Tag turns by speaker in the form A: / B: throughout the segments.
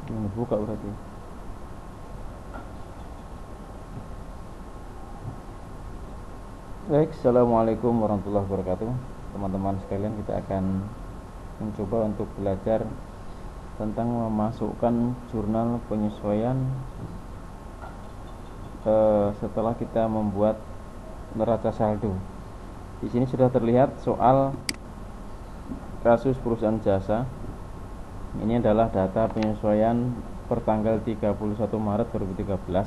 A: Ini buka berarti. Baik, assalamualaikum warahmatullahi wabarakatuh. Teman-teman sekalian, kita akan mencoba untuk belajar tentang memasukkan jurnal penyesuaian setelah kita membuat neraca saldo. Di sini sudah terlihat soal kasus perusahaan jasa. Ini adalah data penyesuaian per tanggal 31 Maret 2013.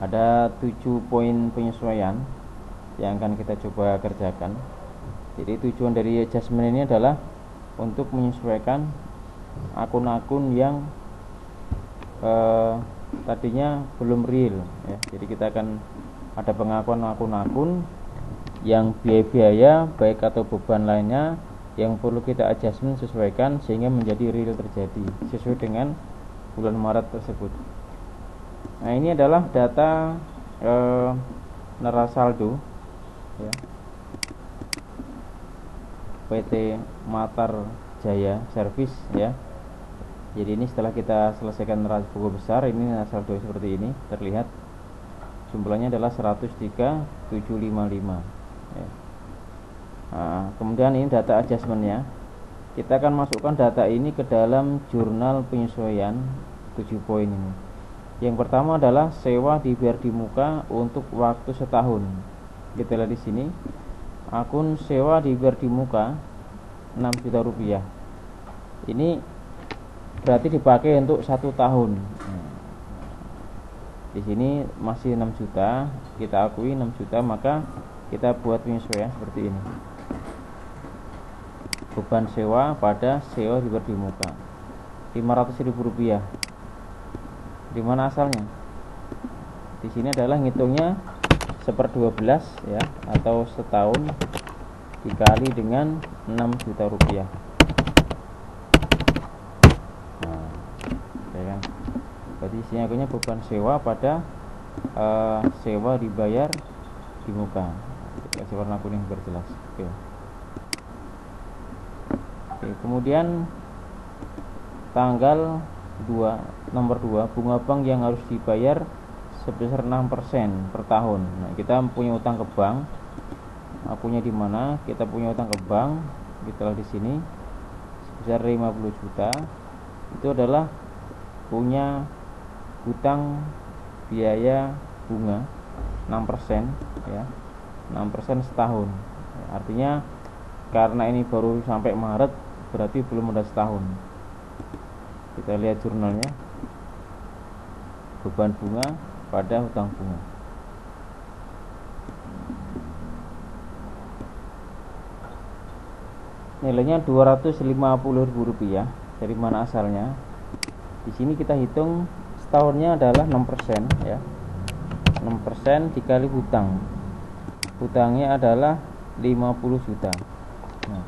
A: Ada 7 poin penyesuaian yang akan kita coba kerjakan. Jadi tujuan dari adjustment ini adalah untuk menyesuaikan akun-akun yang tadinya belum real ya. Jadi kita akan ada pengakuan akun-akun yang biaya-biaya baik atau beban lainnya yang perlu kita adjustment sesuaikan sehingga menjadi real terjadi sesuai dengan bulan Maret tersebut. Nah, ini adalah data neraca saldo ya, PT Matar Jaya Service ya. Jadi ini setelah kita selesaikan neraca buku besar, ini neraca saldo seperti ini terlihat jumlahnya adalah 103.755 ya. Nah, kemudian ini data adjustmentnya. Kita akan masukkan data ini ke dalam jurnal penyesuaian 7 poin ini. Yang pertama adalah sewa dibayar di muka untuk waktu setahun. Kita lihat di sini, akun sewa dibayar di muka 6 juta rupiah. Ini berarti dipakai untuk 1 tahun. Di sini masih 6 juta, kita akui 6 juta, maka kita buat penyesuaian seperti ini. Beban sewa pada sewa dibayar di muka 500.000 rupiah. Di mana asalnya? Di sini adalah ngitungnya 1/12 ya, atau setahun dikali dengan 6 juta rupiah. Nah, ya kan? Berarti isinya akunnya beban sewa pada sewa dibayar di muka. Kita kasih warna kuning biar jelas. Oke. Kemudian tanggal 2, nomor 2, bunga bank yang harus dibayar sebesar 6% per tahun. Nah, kita punya utang ke bank. Punya di mana? Kita punya utang ke bank. Kita lihat di sini sebesar 50 juta. Itu adalah punya hutang biaya bunga 6% ya. 6% setahun. Artinya karena ini baru sampai Maret, berarti belum ada setahun. Kita lihat jurnalnya. Beban bunga pada hutang bunga. Nilainya 250.000 rupiah. Dari mana asalnya? Di sini kita hitung setahunnya adalah 6% ya. 6% dikali hutang. Hutangnya adalah 50 juta. Nah.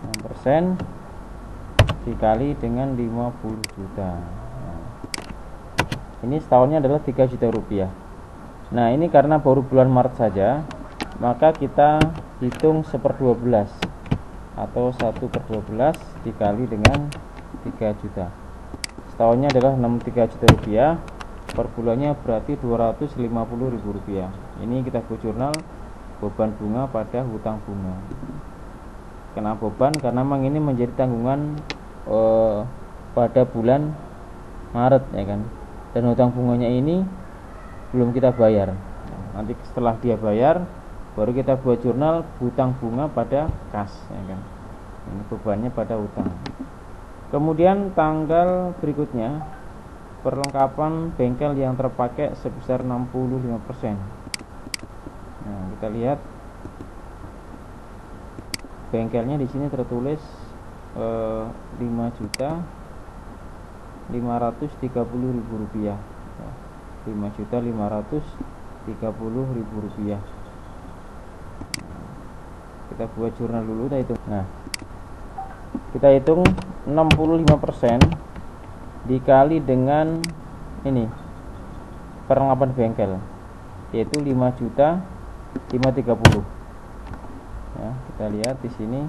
A: 6% dikali dengan 50 juta. Nah, ini setahunnya adalah 3 juta rupiah. Nah, ini karena baru bulan Maret saja, maka kita hitung 1/12 atau 1/12 dikali dengan 3 juta. Setahunnya adalah 63 juta rupiah, per bulannya berarti 250.000 rupiah. Ini kita buat jurnal beban bunga pada hutang bunga. Kenapa beban? Karena memang ini menjadi tanggungan pada bulan Maret ya kan. Dan hutang bunganya ini belum kita bayar. Nanti setelah dia bayar, baru kita buat jurnal hutang bunga pada kas ya kan. Ini bebannya pada hutang. Kemudian tanggal berikutnya, perlengkapan bengkel yang terpakai sebesar 65%. Nah, kita lihat bengkelnya di sini tertulis 5.530.000 rupiah. 5.530.000 rupiah. Kita buat jurnal dulu, kita hitung. Nah, kita hitung 65% dikali dengan ini perlengkapan bengkel, yaitu 5.530.000 ya. kita lihat di sini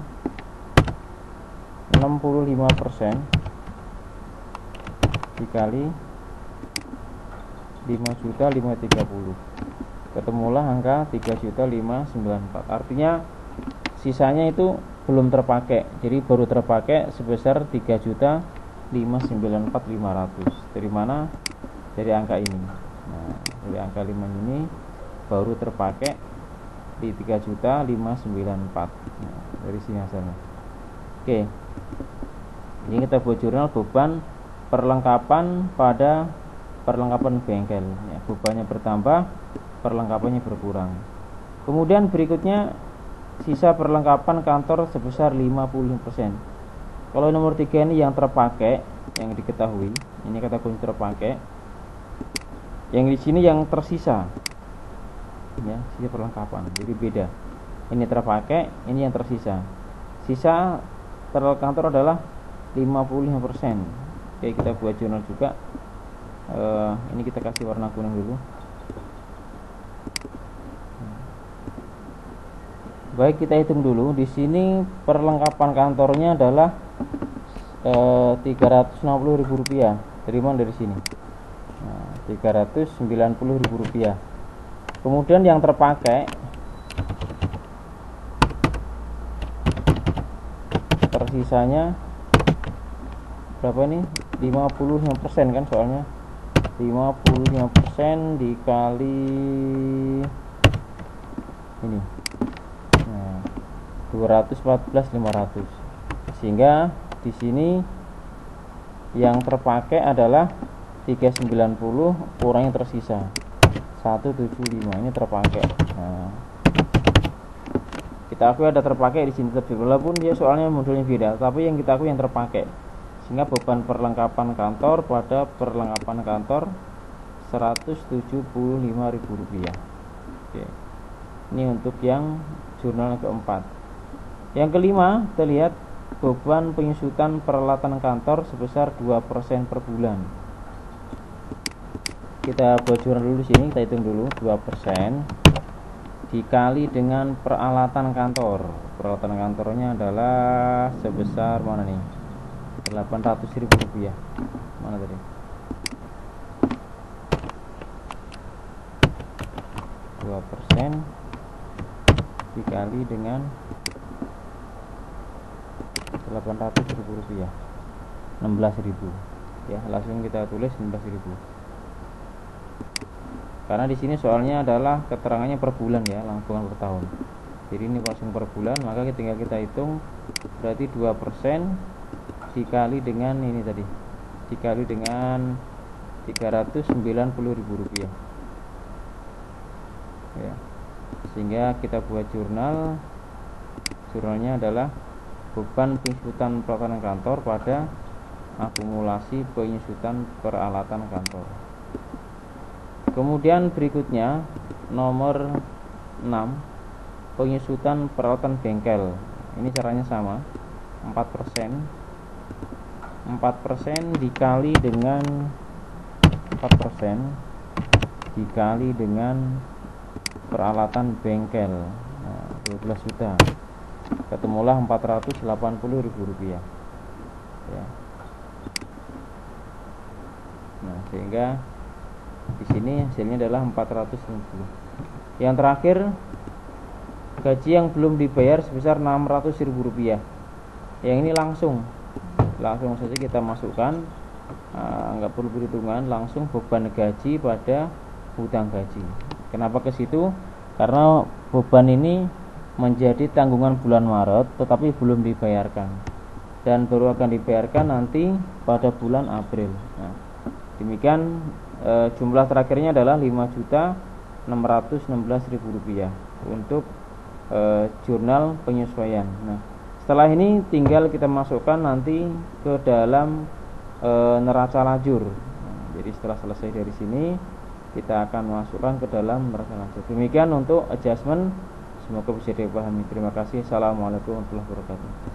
A: 65% dikali 5.530, ketemulah angka 3.594. Artinya sisanya itu belum terpakai, jadi baru terpakai sebesar 3.594.500. Dari mana? Dari angka ini. Nah, dari angka 5 ini baru terpakai di 3.594. Nah, dari sini hasilnya. Oke, ini kita buat jurnal beban perlengkapan pada perlengkapan bengkel ya, bebannya bertambah, perlengkapannya berkurang. Kemudian berikutnya sisa perlengkapan kantor sebesar 50%. Kalau nomor 3 ini yang terpakai, yang diketahui, ini kata kunci terpakai. Yang di sini yang tersisa ya, sisa perlengkapan. Jadi beda. Ini terpakai, ini yang tersisa. Sisa kantor adalah 55%. Oke, kita buat jurnal juga. Ini kita kasih warna kuning dulu. Baik, kita hitung dulu. Di sini perlengkapan kantornya adalah Rp360.000. Dari mana? Dari sini. Nah, Rp390.000. Kemudian yang terpakai tersisanya berapa ini? 55% kan soalnya. 55% dikali ini. Nah, 214.500. Sehingga di sini yang terpakai adalah 390 kurang yang tersisa 175. Ini terpakai. Nah, kita akui ada terpakai di sini, tapi walaupun dia soalnya modelnya beda, tapi yang kita akui yang terpakai. Sehingga beban perlengkapan kantor pada perlengkapan kantor Rp175.000. Oke. Ini untuk yang jurnal keempat. Yang kelima, kita lihat beban penyusutan peralatan kantor sebesar 2% per bulan. Kita buat jurnal dulu di sini, kita hitung dulu 2% dikali dengan peralatan kantor. Peralatan kantornya adalah sebesar mana nih? Rp800.000. Mana tadi? 2% dikali dengan Rp800.000, 16.000. Ya, langsung kita tulis 16.000. Karena di sini soalnya adalah keterangannya per bulan ya, bukan per tahun. Jadi ini langsung per bulan, maka tinggal kita hitung, berarti 2% dikali dengan ini tadi, dikali dengan Rp390.000 ya. Sehingga kita buat jurnalnya adalah beban penyusutan peralatan kantor pada akumulasi penyusutan peralatan kantor. Kemudian berikutnya nomor 6, penyusutan peralatan bengkel. Ini caranya sama, 4% dikali dengan 4% dikali dengan peralatan bengkel. Nah, 12 juta. Ketemulah Rp480.000 ya. Nah, sehingga di sini hasilnya adalah 450. Yang terakhir, gaji yang belum dibayar sebesar Rp600.000. Yang ini langsung saja kita masukkan, nggak perlu perhitungan, langsung beban gaji pada hutang gaji. Kenapa ke situ? Karena beban ini menjadi tanggungan bulan Maret tetapi belum dibayarkan dan baru akan dibayarkan nanti pada bulan April. Nah, demikian jumlah terakhirnya adalah Rp5.616.000 untuk jurnal penyesuaian. Nah, setelah ini tinggal kita masukkan nanti ke dalam neraca lajur. Nah, jadi setelah selesai dari sini kita akan masukkan ke dalam neraca lajur. Demikian untuk adjustment. Semoga bisa dipahami. Terima kasih. Assalamualaikum warahmatullahi wabarakatuh.